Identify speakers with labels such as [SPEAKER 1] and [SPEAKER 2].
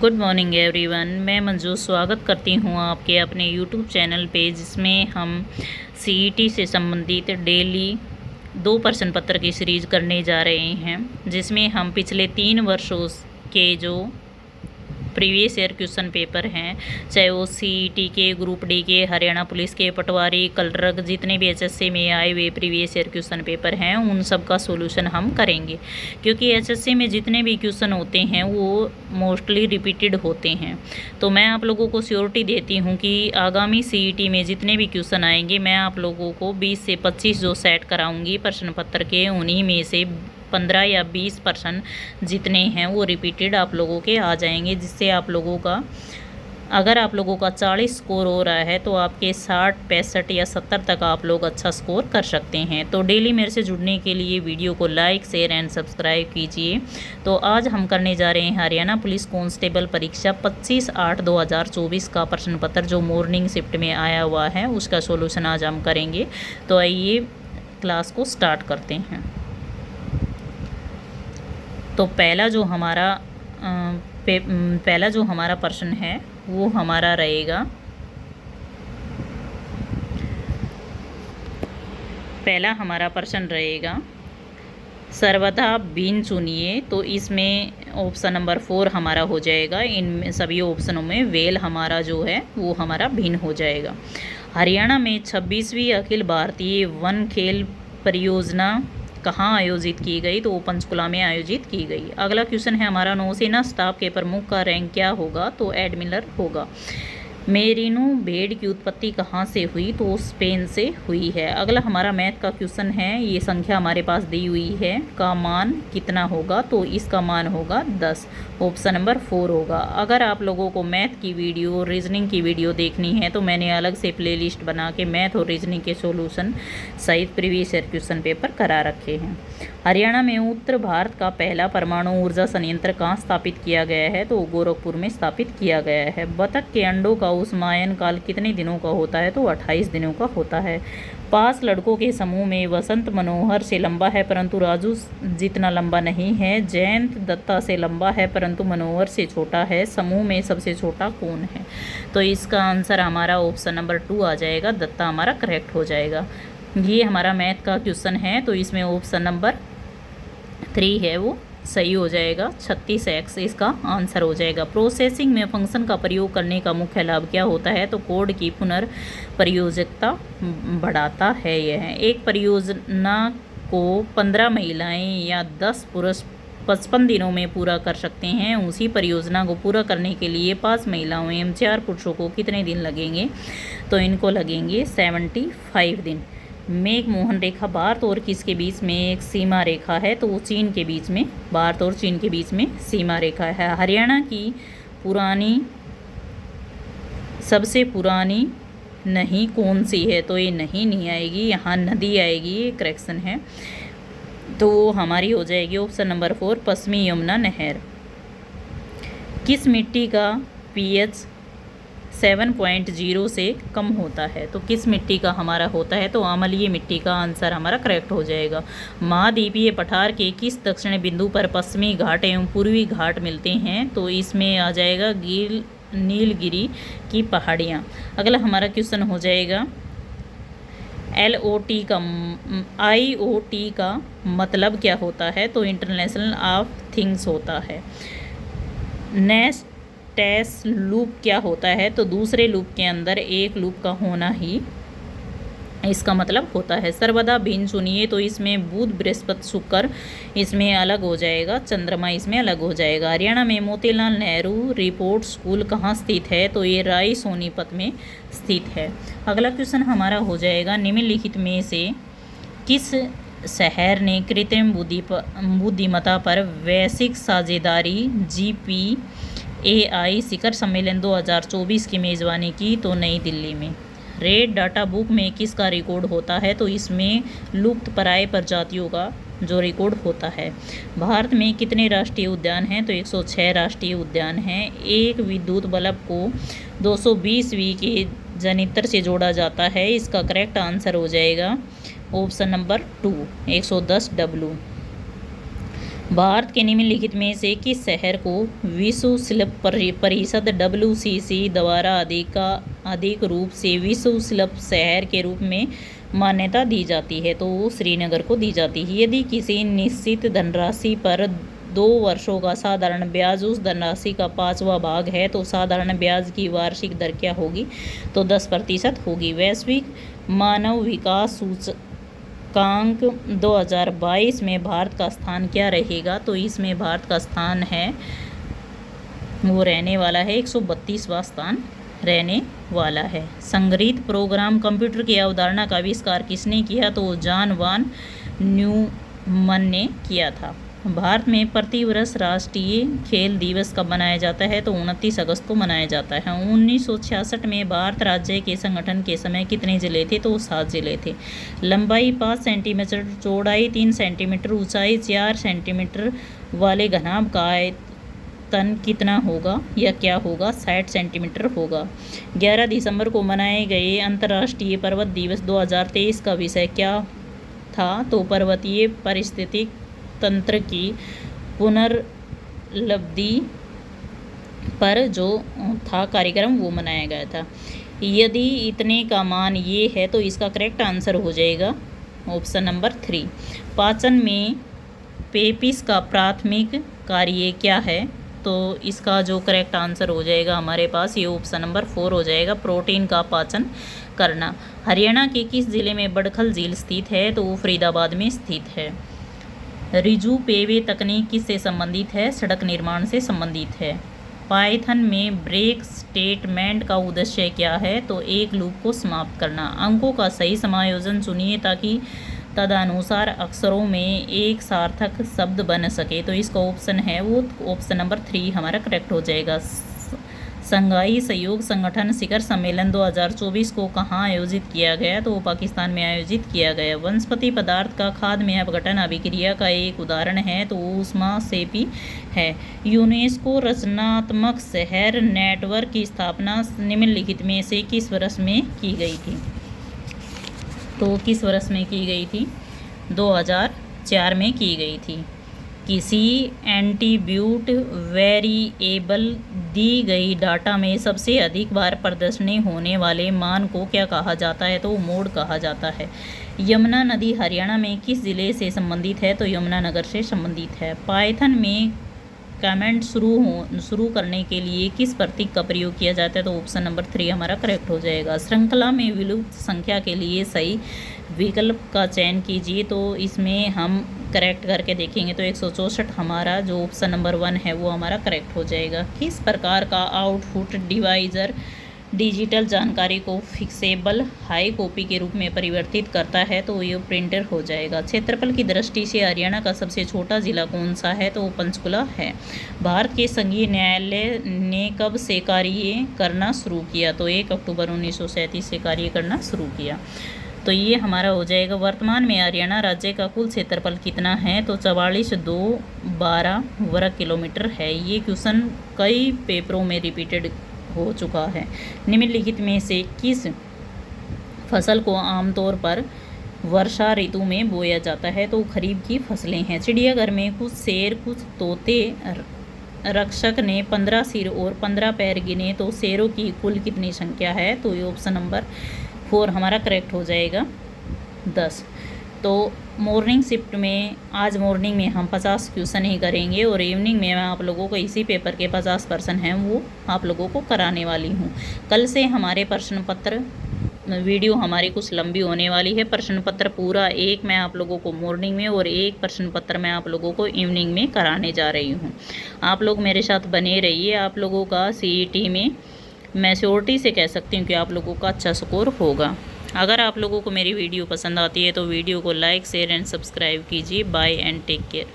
[SPEAKER 1] Good morning everyone. मैं मंजू स्वागत करती हूँ आपके अपने यूट्यूब चैनल पे, जिसमें हम सीईटी से संबंधित डेली 2 प्रश्न पत्र की सीरीज करने जा रहे हैं, जिसमें हम पिछले 3 वर्षों के जो प्रीवियस ईयर क्वेश्चन पेपर हैं, चाहे वो सीईटी के, ग्रुप डी के, हरियाणा पुलिस के, पटवारी, कलरक, जितने भी एचएससी में आए हुए प्रीवियस ईयर क्वेश्चन पेपर हैं, उन सब का सोल्यूशन हम करेंगे। क्योंकि एचएससी में जितने भी क्वेश्चन होते हैं वो मोस्टली रिपीटेड होते हैं। तो मैं आप लोगों को श्योरिटी देती हूँ कि आगामी सीईटी में जितने भी क्वेश्चन आएंगे, मैं आप लोगों को 20 से 25 जो सेट कराऊँगी प्रश्न पत्र के, उन्हीं में से 15 या 20% जितने हैं वो रिपीटेड आप लोगों के आ जाएंगे, जिससे आप लोगों का, अगर आप लोगों का 40 स्कोर हो रहा है तो आपके 60, 65 या 70 तक आप लोग अच्छा स्कोर कर सकते हैं। तो डेली मेरे से जुड़ने के लिए वीडियो को लाइक, शेयर एंड सब्सक्राइब कीजिए। तो आज हम करने जा रहे हैं हरियाणा पुलिस कांस्टेबल परीक्षा 25/8/2024 का प्रश्न पत्र, जो मॉर्निंग शिफ्ट में आया हुआ है, उसका सोल्यूशन आज हम करेंगे। तो आइए क्लास को स्टार्ट करते हैं। तो पहला जो हमारा प्रश्न है वो हमारा रहेगा, पहला हमारा प्रश्न रहेगा सर्वथा भिन्न चुनिए। तो इसमें ऑप्शन नंबर 4 हमारा हो जाएगा। इन सभी ऑप्शनों में वेल हमारा जो है वो हमारा भिन्न हो जाएगा। हरियाणा में 26वीं अखिल भारतीय वन खेल परियोजना कहाँ आयोजित की गई? तो वो पंचकुला में आयोजित की गई। अगला क्वेश्चन है हमारा, नौसेना स्टाफ के प्रमुख का रैंक क्या होगा? तो एडमिरल होगा। मेरिनो भेड़ की उत्पत्ति कहाँ से हुई? तो स्पेन से हुई है। अगला हमारा मैथ का क्वेश्चन है, ये संख्या हमारे पास दी हुई है, का मान कितना होगा? तो इसका मान होगा 10। ऑप्शन नंबर 4 होगा। अगर आप लोगों को मैथ की वीडियो, रीजनिंग की वीडियो देखनी है तो मैंने अलग से प्लेलिस्ट बना के मैथ और रीजनिंग के सॉल्यूशन सहित प्रीवियस ईयर क्वेश्चन पेपर करा रखे हैं। हरियाणा में उत्तर भारत का पहला परमाणु ऊर्जा संयंत्र कहाँ स्थापित किया गया है? तो गोरखपुर में स्थापित किया गया है। बतख के अंडों का ऊष्मायन काल कितने दिनों का होता है? तो 28 दिनों का होता है। 5 लड़कों के समूह में वसंत मनोहर से लंबा है परंतु राजू जितना लंबा नहीं है। जयंत दत्ता से लंबा है परंतु मनोहर से छोटा है। समूह में सबसे छोटा कौन है? तो इसका आंसर हमारा ऑप्शन नंबर 2 आ जाएगा, दत्ता हमारा करेक्ट हो जाएगा। ये हमारा मैथ का क्वेश्चन है, तो इसमें ऑप्शन नंबर 3 है वो सही हो जाएगा। 36x इसका आंसर हो जाएगा। प्रोसेसिंग में फंक्शन का प्रयोग करने का मुख्य लाभ क्या होता है? तो कोड की पुनर्प्रयोज्यता बढ़ाता है। यह एक परियोजना को 15 महिलाएं या 10 पुरुष 55 दिनों में पूरा कर सकते हैं। उसी परियोजना को पूरा करने के लिए 5 महिलाओं एवं 4 पुरुषों को कितने दिन लगेंगे? तो इनको लगेंगे 75 दिन। मेघ मोहन रेखा भारत और किसके बीच में एक सीमा रेखा है? तो वो चीन के बीच में, भारत और चीन के बीच में सीमा रेखा है। हरियाणा की सबसे पुरानी नदी कौन सी है? तो ये नहीं आएगी, यहाँ नदी आएगी, ये करेक्शन है। तो हमारी हो जाएगी ऑप्शन नंबर 4, पश्चिमी यमुना नहर। किस मिट्टी का पीएच 7.0 से कम होता है? तो किस मिट्टी का हमारा होता है? तो अम्लीय मिट्टी का आंसर हमारा करेक्ट हो जाएगा। महाद्वीपीय पठार के किस दक्षिणी बिंदु पर पश्चिमी घाट एवं पूर्वी घाट मिलते हैं? तो इसमें आ जाएगा नीलगिरी की पहाड़ियाँ। अगला हमारा क्वेश्चन हो जाएगा, IoT का मतलब क्या होता है? तो इंटरनेशनल ऑफ थिंग्स होता है। नेक्स्ट टेस्ट लूप क्या होता है? तो दूसरे लूप के अंदर एक लूप का होना ही इसका मतलब होता है। सर्वदा भिन्न चुनिए। तो इसमें बुध, बृहस्पति, शुक्र इसमें अलग हो जाएगा, चंद्रमा इसमें अलग हो जाएगा। हरियाणा में मोतीलाल नेहरू रिपोर्ट स्कूल कहाँ स्थित है? तो ये राय सोनीपत में स्थित है। अगला क्वेश्चन हमारा हो जाएगा, निम्नलिखित में से किस शहर ने कृत्रिम बुद्धिमत्ता पर वैश्विक साझेदारी GPAI शिखर सम्मेलन 2024 की मेज़बानी की? तो नई दिल्ली में। रेड डाटा बुक में किसका रिकॉर्ड होता है? तो इसमें लुप्तप्राय प्रजातियों का जो रिकॉर्ड होता है। भारत में कितने राष्ट्रीय उद्यान हैं? तो 106 राष्ट्रीय उद्यान हैं। एक विद्युत बल्ब को 220V के जनरेटर से जोड़ा जाता है। इसका करेक्ट आंसर हो जाएगा ऑप्शन नंबर 2, 110W। भारत के निम्नलिखित में से किस शहर को विश्व शिल्प परिषद WCC द्वारा अधिक रूप से विश्व शिल्प शहर के रूप में मान्यता दी जाती है? तो वो श्रीनगर को दी जाती है। यदि किसी निश्चित धनराशि पर 2 वर्षों का साधारण ब्याज उस धनराशि का 5वां भाग है तो साधारण ब्याज की वार्षिक दर क्या होगी? तो 10% होगी। वैश्विक मानव विकास सूचकांक 2022 में भारत का स्थान क्या रहेगा? तो इसमें भारत का स्थान है वो रहने वाला है 132वां स्थान रहने वाला है। संग्रहित प्रोग्राम कंप्यूटर की अवधारणा का आविष्कार किसने किया? तो जॉन वॉन न्यूमन ने किया था। भारत में प्रतिवर्ष राष्ट्रीय खेल दिवस कब मनाया जाता है? तो 29 अगस्त को मनाया जाता है। 1966 में भारत राज्य के संगठन के समय कितने जिले थे? तो 7 जिले थे। लंबाई 5 सेंटीमीटर, चौड़ाई 3 सेंटीमीटर, ऊंचाई 4 सेंटीमीटर वाले घनाभ का आयतन कितना होगा या क्या होगा? 60 सेंटीमीटर होगा। 11 दिसंबर को मनाए गए अंतर्राष्ट्रीय पर्वत दिवस 2023 का विषय क्या था? तो पर्वतीय पारिस्थितिक तंत्र की पुनर्लब्धि पर जो था कार्यक्रम वो मनाया गया था। यदि इतने का मान ये है तो इसका करेक्ट आंसर हो जाएगा ऑप्शन नंबर 3। पाचन में पेपिस का प्राथमिक कार्य क्या है? तो इसका जो करेक्ट आंसर हो जाएगा हमारे पास ये ऑप्शन नंबर 4 हो जाएगा, प्रोटीन का पाचन करना। हरियाणा के किस जिले में बड़खल झील स्थित है? तो वो फरीदाबाद में स्थित है। रिजु पेवे तकनीक किससे संबंधित है? सड़क निर्माण से संबंधित है। पाइथन में ब्रेक स्टेटमेंट का उद्देश्य क्या है? तो एक लूप को समाप्त करना। अंकों का सही समायोजन चुनिए ताकि तदनुसार अक्षरों में एक सार्थक शब्द बन सके। तो इसका ऑप्शन है वो ऑप्शन नंबर 3 हमारा करेक्ट हो जाएगा। संघाई सहयोग संगठन शिखर सम्मेलन 2024 को कहाँ आयोजित किया गया? तो वो पाकिस्तान में आयोजित किया गया। वनस्पति पदार्थ का खाद में अपघटन अभिक्रिया का एक उदाहरण है तो वो ऊष्मा सेपी है। यूनेस्को रचनात्मक शहर नेटवर्क की स्थापना निम्नलिखित में से किस वर्ष में की गई थी? तो किस वर्ष में की गई थी? 2004 में की गई थी। किसी एट्रिब्यूट वेरिएबल दी गई डाटा में सबसे अधिक बार प्रदर्शनी होने वाले मान को क्या कहा जाता है? तो मोड कहा जाता है। यमुना नदी हरियाणा में किस जिले से संबंधित है? तो यमुनानगर से संबंधित है। पाइथन में कमेंट शुरू करने के लिए किस प्रतीक का प्रयोग किया जाता है? तो ऑप्शन नंबर 3 हमारा करेक्ट हो जाएगा। श्रृंखला में विलुप्त संख्या के लिए सही विकल्प का चयन कीजिए। तो इसमें हम करेक्ट करके देखेंगे तो 164 हमारा जो ऑप्शन नंबर 1 है वो हमारा करेक्ट हो जाएगा। किस प्रकार का आउटपुट डिवाइजर डिजिटल जानकारी को फिक्सेबल हाई कॉपी के रूप में परिवर्तित करता है? तो ये प्रिंटर हो जाएगा। क्षेत्रफल की दृष्टि से हरियाणा का सबसे छोटा जिला कौन सा है? तो वो पंचकुला है। भारत के संघीय न्यायालय ने कब से कार्य करना शुरू किया? तो 1 अक्टूबर 1937 से कार्य करना शुरू किया। तो ये हमारा हो जाएगा। वर्तमान में हरियाणा राज्य का कुल क्षेत्रफल कितना है? तो 44,212 वर्ग किलोमीटर है। ये क्वेश्चन कई पेपरों में रिपीटेड हो चुका है। निम्नलिखित में से किस फसल को आमतौर पर वर्षा ऋतु में बोया जाता है? तो खरीफ की फसलें हैं। चिड़ियाघर में कुछ शेर कुछ तोते रक्षक ने 15 सिर और 15 पैर गिने तो शेरों की कुल कितनी संख्या है? तो ये ऑप्शन नंबर 4 हमारा करेक्ट हो जाएगा 10। तो मॉर्निंग शिफ्ट में आज मॉर्निंग में हम 50 क्वेश्चन ही करेंगे और इवनिंग में मैं आप लोगों को इसी पेपर के 50% हैं वो आप लोगों को कराने वाली हूँ। कल से हमारे प्रश्न पत्र वीडियो हमारी कुछ लंबी होने वाली है। प्रश्न पत्र पूरा एक मैं आप लोगों को मॉर्निंग में और एक प्रश्न पत्र मैं आप लोगों को इवनिंग में कराने जा रही हूँ। आप लोग मेरे साथ बने रहिए। आप लोगों का CET में मैं श्योरिटी से कह सकती हूँ कि आप लोगों का अच्छा स्कोर होगा। अगर आप लोगों को मेरी वीडियो पसंद आती है तो वीडियो को लाइक शेयर एंड सब्सक्राइब कीजिए। Bye and take care.